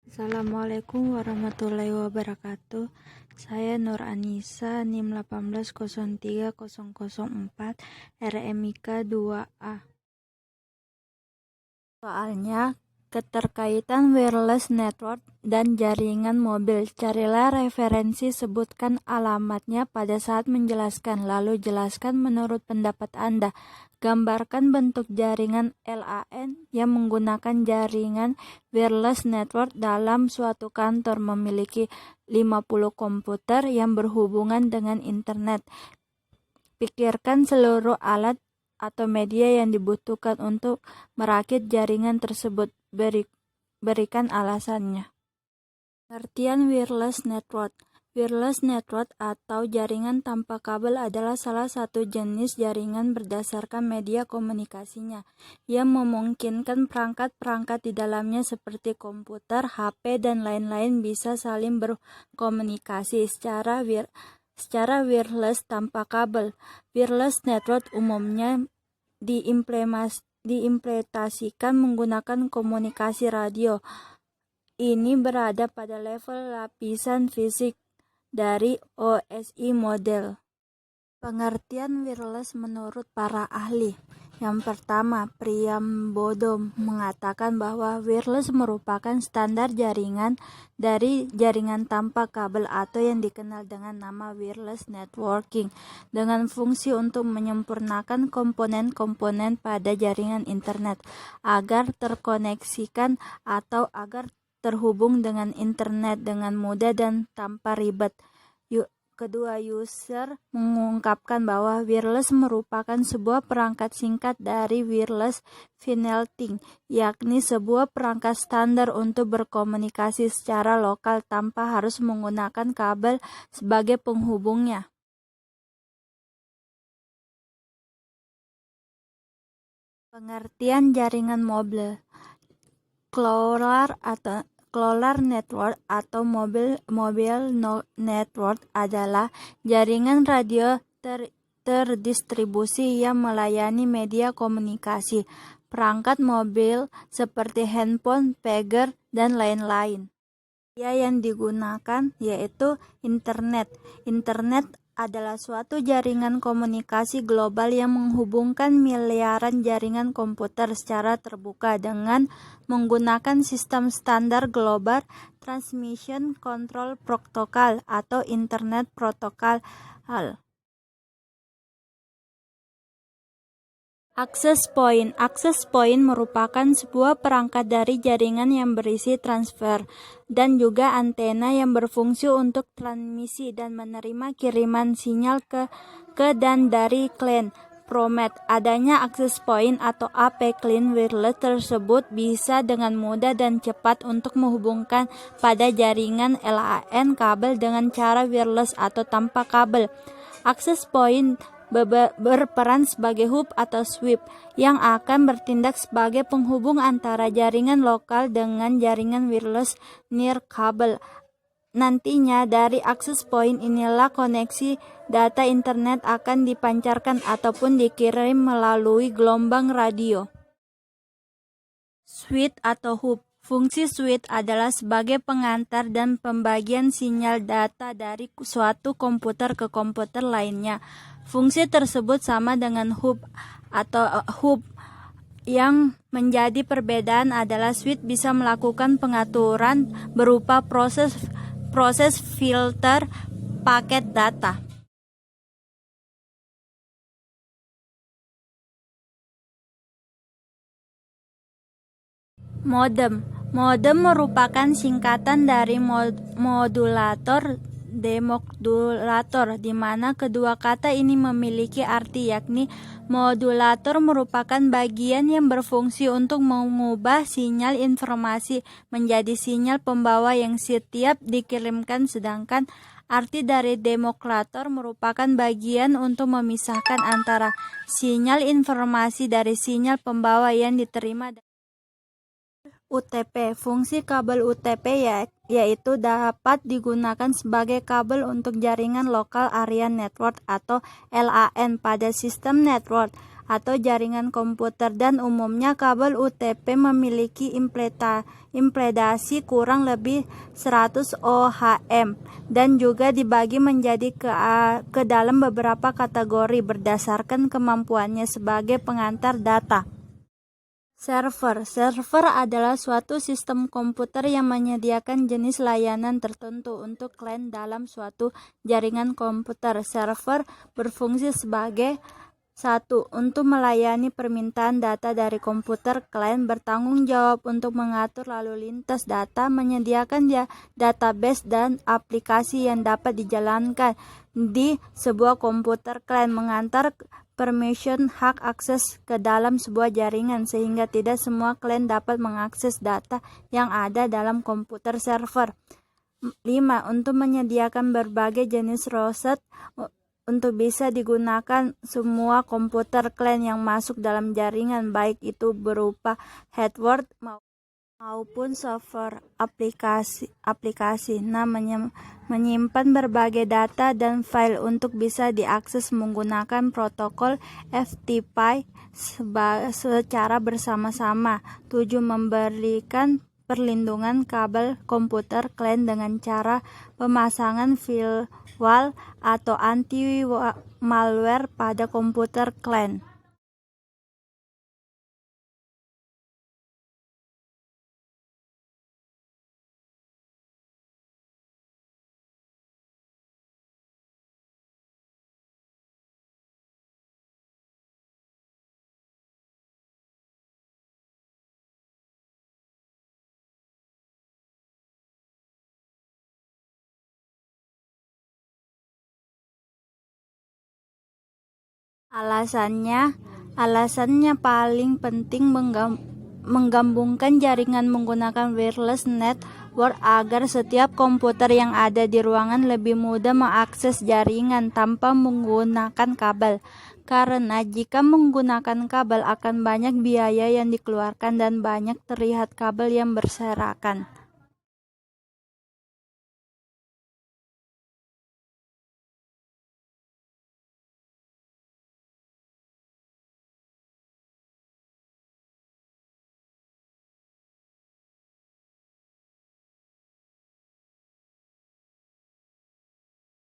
Assalamualaikum warahmatullahi wabarakatuh. Saya Nur Anissa, NIM 1803004, RMIK 2A. Soalnya, keterkaitan wireless network dan jaringan mobil. Carilah referensi, sebutkan alamatnya pada saat menjelaskan, lalu jelaskan menurut pendapat Anda. Gambarkan bentuk jaringan LAN yang menggunakan jaringan wireless network dalam suatu kantor memiliki 50 komputer yang berhubungan dengan internet. Pikirkan seluruh alat atau media yang dibutuhkan untuk merakit jaringan tersebut. Berikan alasannya. Pengertian wireless network. Wireless network atau jaringan tanpa kabel adalah salah satu jenis jaringan berdasarkan media komunikasinya yang memungkinkan perangkat-perangkat di dalamnya seperti komputer, HP, dan lain-lain bisa saling berkomunikasi secara wireless tanpa kabel. Wireless network umumnya diimplementasikan menggunakan komunikasi radio. Ini berada pada level lapisan fisik dari OSI model. Pengertian wireless menurut para ahli. Yang pertama, Priyambodo mengatakan bahwa wireless merupakan standar jaringan dari jaringan tanpa kabel atau yang dikenal dengan nama wireless networking, dengan fungsi untuk menyempurnakan komponen-komponen pada jaringan internet agar terkoneksikan atau agar terhubung dengan internet dengan mudah dan tanpa ribet. Kedua, user mengungkapkan bahwa wireless merupakan sebuah perangkat singkat dari wireless VoLTE, yakni sebuah perangkat standar untuk berkomunikasi secara lokal tanpa harus menggunakan kabel sebagai penghubungnya. Pengertian jaringan mobil. Cloud network atau mobile network adalah jaringan radio terdistribusi yang melayani media komunikasi, perangkat mobil seperti handphone, pager, dan lain-lain. Yang digunakan yaitu internet. Internet adalah suatu jaringan komunikasi global yang menghubungkan miliaran jaringan komputer secara terbuka dengan menggunakan sistem standar Global Transmission Control Protocol atau Internet Protocol. Access point. Access point merupakan sebuah perangkat dari jaringan yang berisi transfer dan juga antena yang berfungsi untuk transmisi dan menerima kiriman sinyal ke dan dari klien. Promet. Adanya access point atau AP klien wireless tersebut bisa dengan mudah dan cepat untuk menghubungkan pada jaringan LAN kabel dengan cara wireless atau tanpa kabel. Access point berperan sebagai hub atau switch yang akan bertindak sebagai penghubung antara jaringan lokal dengan jaringan wireless nirkabel. Nantinya dari access point inilah koneksi data internet akan dipancarkan ataupun dikirim melalui gelombang radio. Switch atau hub. Fungsi switch adalah sebagai pengantar dan pembagian sinyal data dari suatu komputer ke komputer lainnya. Fungsi tersebut sama dengan hub atau hub. Yang menjadi perbedaan adalah switch bisa melakukan pengaturan berupa proses filter paket data. Modem merupakan singkatan dari modulator demodulator, di mana kedua kata ini memiliki arti, yakni modulator merupakan bagian yang berfungsi untuk mengubah sinyal informasi menjadi sinyal pembawa yang setiap dikirimkan, sedangkan arti dari demodulator merupakan bagian untuk memisahkan antara sinyal informasi dari sinyal pembawa yang diterima. UTP. Fungsi kabel UTP yaitu dapat digunakan sebagai kabel untuk jaringan Local Area Network atau LAN pada sistem network. atau jaringan komputer, dan umumnya kabel UTP memiliki impedasi kurang lebih 100 ohm dan juga dibagi menjadi ke dalam beberapa kategori berdasarkan kemampuannya sebagai pengantar data. Server adalah suatu sistem komputer yang menyediakan jenis layanan tertentu untuk klien dalam suatu jaringan komputer. Server berfungsi sebagai satu, untuk melayani permintaan data dari komputer. Klien bertanggung jawab untuk mengatur lalu lintas data, menyediakan database dan aplikasi yang dapat dijalankan di sebuah komputer. Klien mengantar permission hak akses ke dalam sebuah jaringan sehingga tidak semua klien dapat mengakses data yang ada dalam komputer server. 5. Untuk menyediakan berbagai jenis ROSet untuk bisa digunakan semua komputer klien yang masuk dalam jaringan, baik itu berupa hardware maupun software aplikasi. Menyimpan berbagai data dan file untuk bisa diakses menggunakan protokol FTP secara bersama-sama. 7. Memberikan perlindungan kabel komputer klien dengan cara pemasangan firewall atau anti-malware pada komputer klien. Alasannya paling penting menggabungkan jaringan menggunakan wireless network agar setiap komputer yang ada di ruangan lebih mudah mengakses jaringan tanpa menggunakan kabel. Karena jika menggunakan kabel akan banyak biaya yang dikeluarkan dan banyak terlihat kabel yang berserakan.